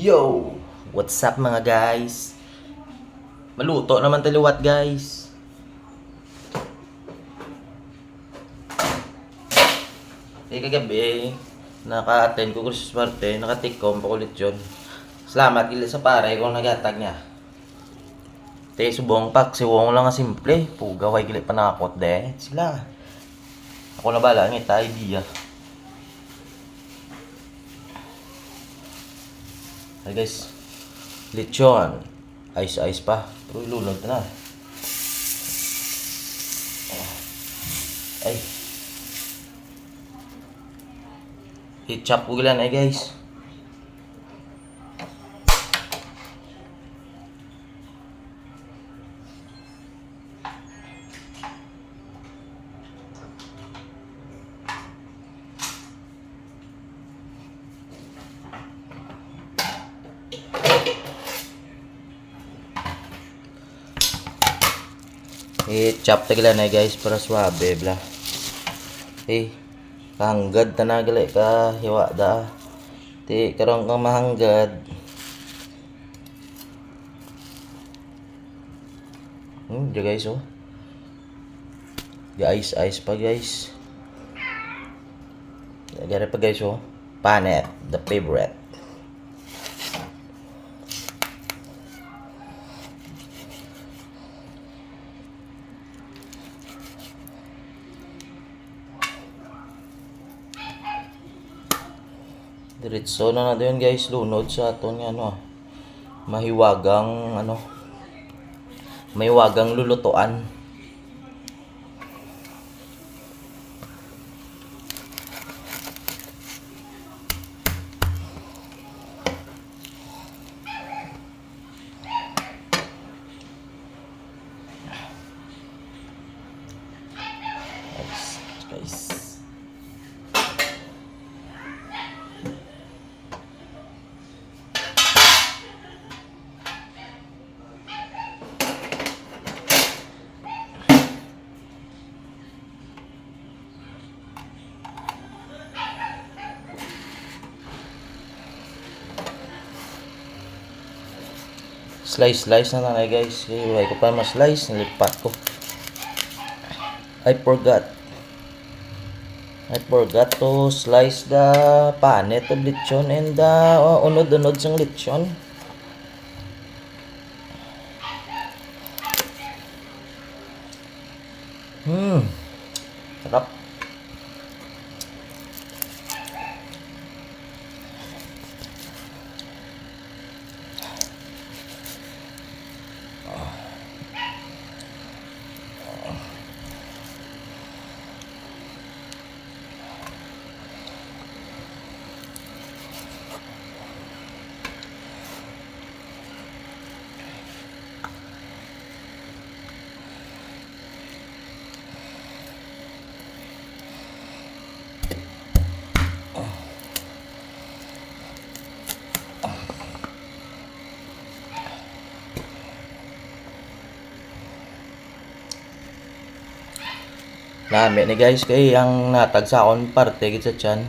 Yo! What's up mga guys? Maluto naman taliwat guys. Kagabi, naka-attend ko Christmas party, naka-take-home pa ulit yun. Salamat gila sa pare kung nagatag niya. Subong pak, si Wong lang nga simple. Pugaway gila panakot de. Sila. Ako na bala, ngita idea. Hey guys, lechon. Ice pa. Pero ilunod na. Ay. I-chop ko gila na guys. I-chop tagila na guys para suabe bla. Kahanggad na nagali ka hiwa da. Karong kang mahanggad. Diya guys oh. Diya ice pa guys. Diya pa guys oh. Panet, the favorite. Diretso na natin guys, lunod sa aton nga mahiwagang lulutuan. Guys. Slice na lang guys. Huwag ko pa ma-slice. Nilipat ko. I forgot to slice the panet of lechon and the unod-unod sang lechon. Sarap. Lami ni guys kay ang natag sa akon parte gid sa tiyan.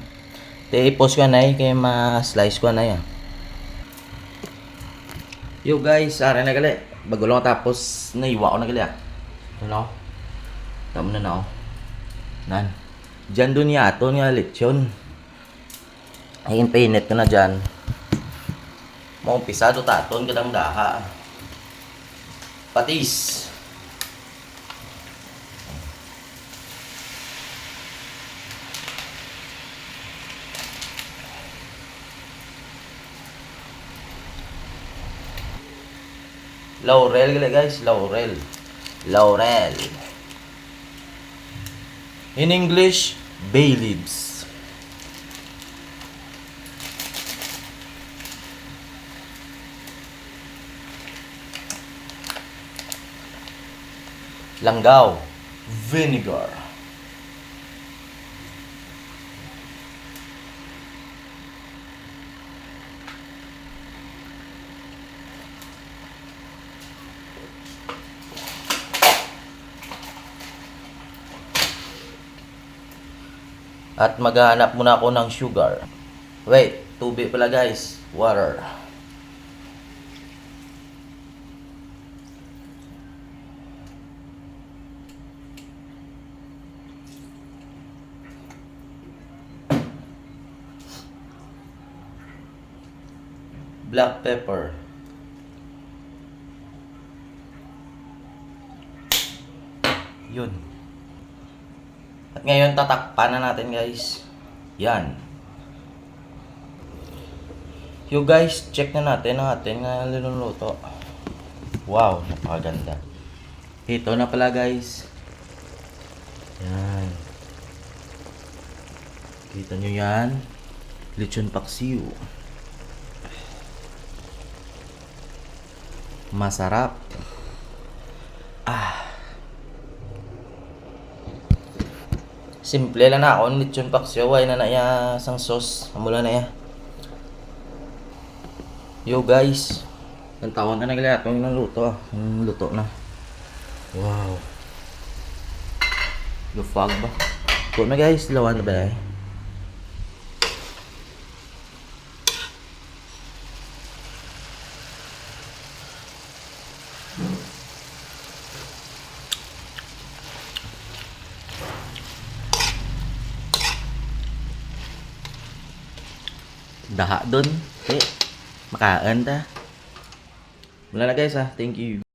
I-post ko na kay ma-slice ko na yan. Yo guys, ara na gali. Bago lang tapos naiwa ko na gali ah. Ano? Tama na na Nan. Diyan dun yato nga lechon. Ay painit ko na diyan. Mo pisado taton kadang daha. Patis. Laurel guys, laurel. In English, bay leaves. Langgao, vinegar. At maghahanap muna ako ng sugar. Wait, tubig pala guys. Water. black pepper. Yun. At ngayon tatakpan na natin guys. Yan. Yo guys, check na natin ang ating niluluto. Wow, napakaganda. Ito na pala guys. Yan. Kita nyo yan. Lechon paksiw. Masarap. Simple lang na ako. Lechon paksiw. Ay na na ya sang sauce. Amula na ya. Yo guys. Ang tawag na nagla itong naluto. Luto na. Wow. Lufag ba? Kung na guys. Lawan na ba eh? Daha dun. Makain ta. Wala na guys ha. Thank you.